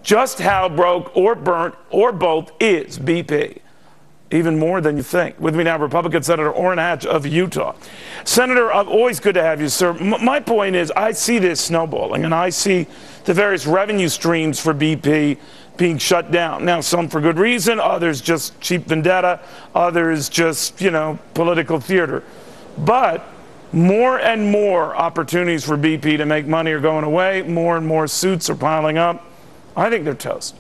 Just how broke or burnt or both is BP? Even more than you think. With me now, Republican Senator Orrin Hatch of Utah. Senator, always good to have you, sir. My point is, I see this snowballing, and I see the various revenue streams for BP being shut down. Now, some for good reason, others just cheap vendetta, others just, political theater. But more and more opportunities for BP to make money are going away. More and more suits are piling up. I think they're toast.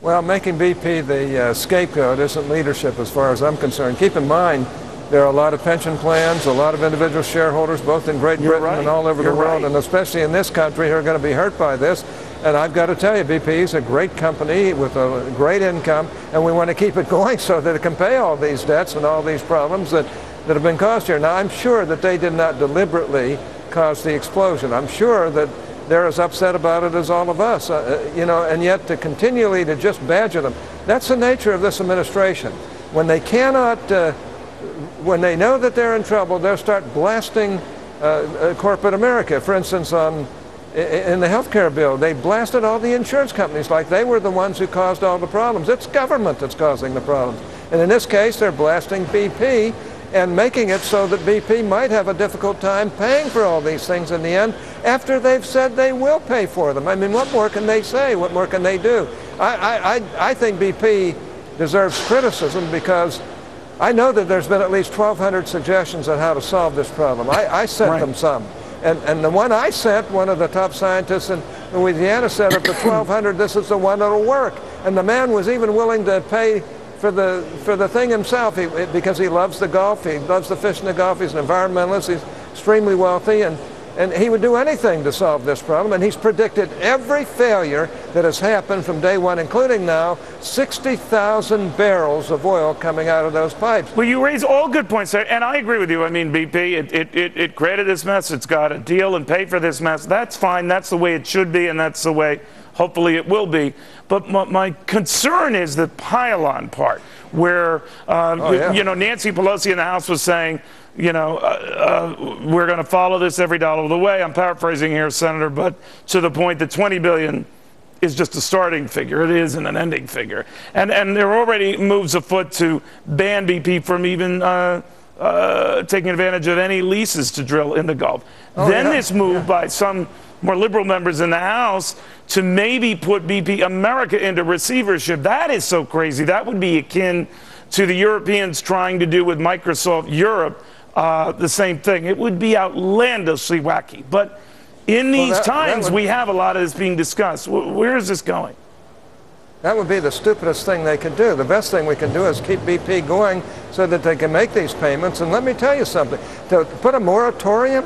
Well, making BP the scapegoat isn't leadership as far as I'm concerned. Keep in mind, there are a lot of pension plans, a lot of individual shareholders, both in Great Britain and all over the world, and especially in this country, who are going to be hurt by this. And I've got to tell you, BP is a great company with a great income, and we want to keep it going so that it can pay all these debts and all these problems that have been caused here. Now, I'm sure that they did not deliberately cause the explosion. I'm sure that they're as upset about it as all of us, and yet to continually to just badger them. That's the nature of this administration. When they cannot, when they know that they're in trouble, they'll start blasting corporate America. For instance, in the health care bill, they blasted all the insurance companies like they were the ones who caused all the problems. It's government that's causing the problems. And in this case, they're blasting BP and making it so that BP might have a difficult time paying for all these things in the end after they've said they will pay for them. I mean, what more can they say? What more can they do? I think BP deserves criticism because I know that there's been at least 1,200 suggestions on how to solve this problem. I sent them some. And the one I sent, one of the top scientists in Louisiana said of the 1,200, this is the one that'll work. And the man was even willing to pay for the thing himself because he loves the Gulf, he loves the fishing, the Gulf, he's an environmentalist, he's extremely wealthy, and he would do anything to solve this problem, and he's predicted every failure that has happened from day one, including now 60,000 barrels of oil coming out of those pipes. Well, you raise all good points there, and I agree with you. I mean, BP, it created this mess, it's got to deal and pay for this mess. That's fine, that's the way it should be, and that's the way hopefully it will be. But my concern is the pile-on part, where Nancy Pelosi in the House was saying, we're going to follow this every dollar of the way. I'm paraphrasing here, Senator, but to the point that $20 billion is just a starting figure. It isn't an ending figure. And there are already moves afoot to ban BP from even taking advantage of any leases to drill in the Gulf. This move by some more liberal members in the House to maybe put BP America into receivership. That is so crazy. That would be akin to the Europeans trying to do with Microsoft Europe the same thing. It would be outlandishly wacky. But in these times, we have a lot of this being discussed. Where is this going? That would be the stupidest thing they could do. The best thing we can do is keep BP going so that they can make these payments. And let me tell you something. To put a moratorium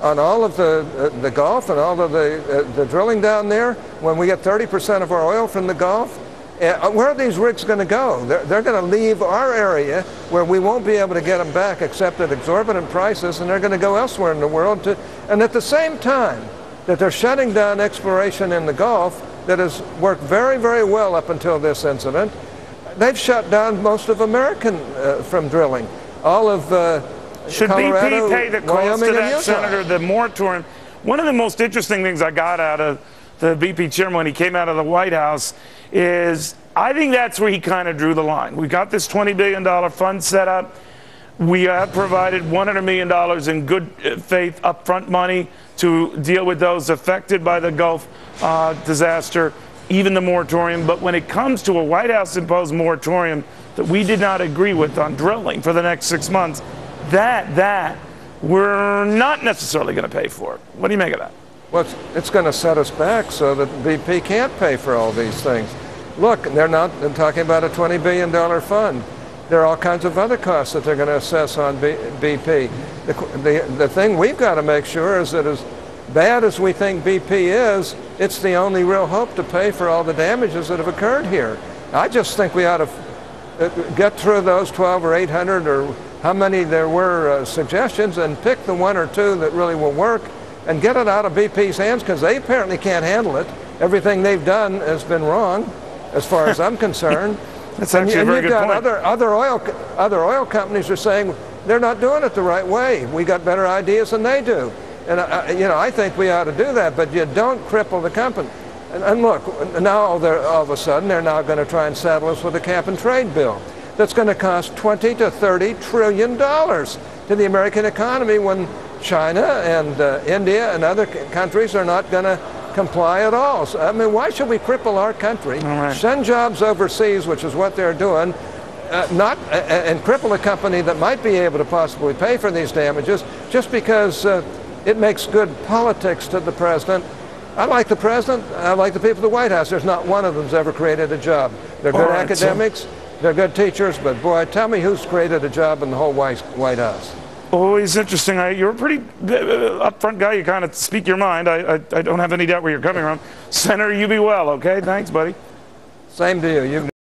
on all of the Gulf and all of the drilling down there, when we get 30% of our oil from the Gulf, where are these rigs going to go? They're going to leave our area where we won't be able to get them back except at exorbitant prices, and they're going to go elsewhere in the world. And at the same time that they're shutting down exploration in the Gulf that has worked very, very well up until this incident, they've shut down most of American from drilling. All of Should Colorado, BP pay the cost of that, Senator, the moratorium? One of the most interesting things I got out of the BP chairman when he came out of the White House is I think that's where he kind of drew the line. We got this $20 billion fund set up. We have provided $100 million in good faith upfront money to deal with those affected by the Gulf disaster, even the moratorium. But when it comes to a White House imposed moratorium that we did not agree with on drilling for the next 6 months, that we're not necessarily going to pay for it. What do you make of that? Well, it's going to set us back so that BP can't pay for all these things. Look, they're talking about a $20 billion fund. There are all kinds of other costs that they're going to assess on BP. The thing we've got to make sure is that as bad as we think BP is, it's the only real hope to pay for all the damages that have occurred here. I just think we ought to get through those 12 or 800 or how many there were suggestions and pick the one or two that really will work and get it out of BP's hands, because they apparently can't handle it. Everything they've done has been wrong, as far as I'm concerned. That's actually a very good point. Other oil companies are saying they're not doing it the right way. We got better ideas than they do, and I think we ought to do that. But you don't cripple the company. And look, now all of a sudden they're now going to try and saddle us with a cap and trade bill that's going to cost $20 to $30 trillion to the American economy when China and India and other countries are not going to comply at all. So, I mean, why should we cripple our country, send jobs overseas, which is what they're doing, and cripple a company that might be able to possibly pay for these damages just because it makes good politics to the president? I like the president. I like the people of the White House. There's not one of them's ever created a job. They're good academics. They're good teachers. But boy, tell me who's created a job in the whole White House. Always interesting. You're a pretty upfront guy. You kind of speak your mind. I don't have any doubt where you're coming from. Senator, you be well, okay? Thanks, buddy. Same to you.